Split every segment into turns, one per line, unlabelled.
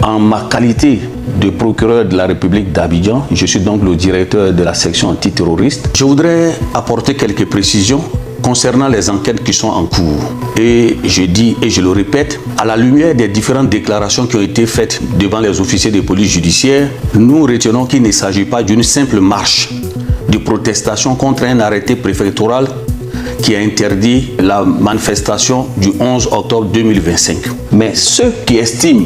En ma qualité de procureur de la République d'Abidjan, je suis donc le directeur de la section antiterroriste. Je voudrais apporter quelques précisions concernant les enquêtes qui sont en cours. Et je dis et je le répète, à la lumière des différentes déclarations qui ont été faites devant les officiers de police judiciaire, nous retenons qu'il ne s'agit pas d'une simple marche de protestation contre un arrêté préfectoral qui a interdit la manifestation du 11 octobre 2025. Mais ceux qui estiment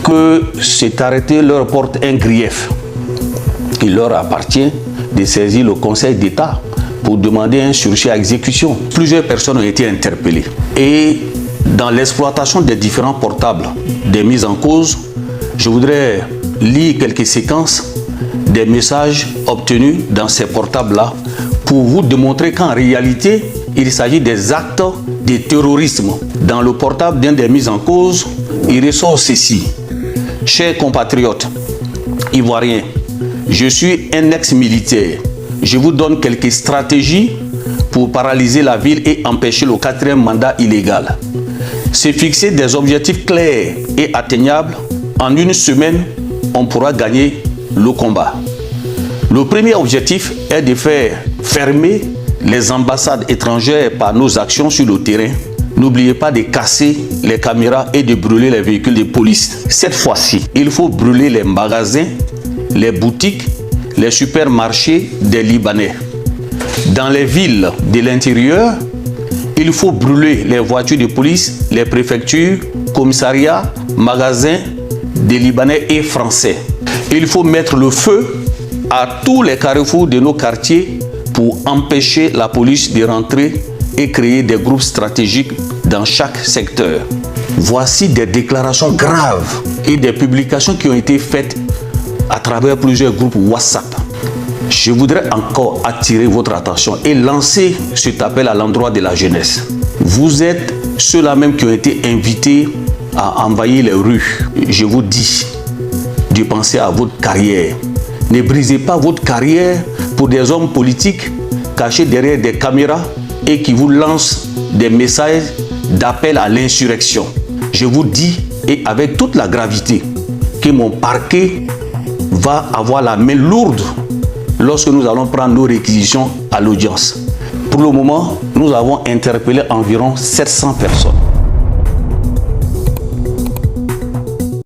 que cet arrêté leur porte un grief, il leur appartient de saisir le Conseil d'État pour demander un sursis à exécution. Plusieurs personnes ont été interpellées. Et dans l'exploitation des différents portables des mises en cause, je voudrais lire quelques séquences des messages obtenus dans ces portables-là pour vous démontrer qu'en réalité, il s'agit des actes de terrorisme. Dans le portable d'un des mises en cause, il ressort ceci. Chers compatriotes ivoiriens, je suis un ex-militaire. Je vous donne quelques stratégies pour paralyser la ville et empêcher le 4e mandat illégal. C'est fixer des objectifs clairs et atteignables. En une semaine, on pourra gagner le combat. Le premier objectif est de faire fermer les ambassades étrangères par nos actions sur le terrain. N'oubliez pas de casser les caméras et de brûler les véhicules de police. Cette fois-ci, il faut brûler les magasins, les boutiques, les supermarchés des Libanais. Dans les villes de l'intérieur, il faut brûler les voitures de police, les préfectures, commissariats, magasins des Libanais et Français. Il faut mettre le feu à tous les carrefours de nos quartiers pour empêcher la police de rentrer et créer des groupes stratégiques dans chaque secteur. Voici des déclarations graves et des publications qui ont été faites à travers plusieurs groupes WhatsApp. Je voudrais encore attirer votre attention et lancer cet appel à l'endroit de la jeunesse. Vous êtes ceux-là même qui ont été invités à envahir les rues. Je vous dis de penser à votre carrière. Ne brisez pas votre carrière pour des hommes politiques cachés derrière des caméras et qui vous lancent des messages d'appel à l'insurrection. Je vous dis, et avec toute la gravité, que mon parquet va avoir la main lourde lorsque nous allons prendre nos réquisitions à l'audience. Pour le moment, nous avons interpellé environ 700 personnes.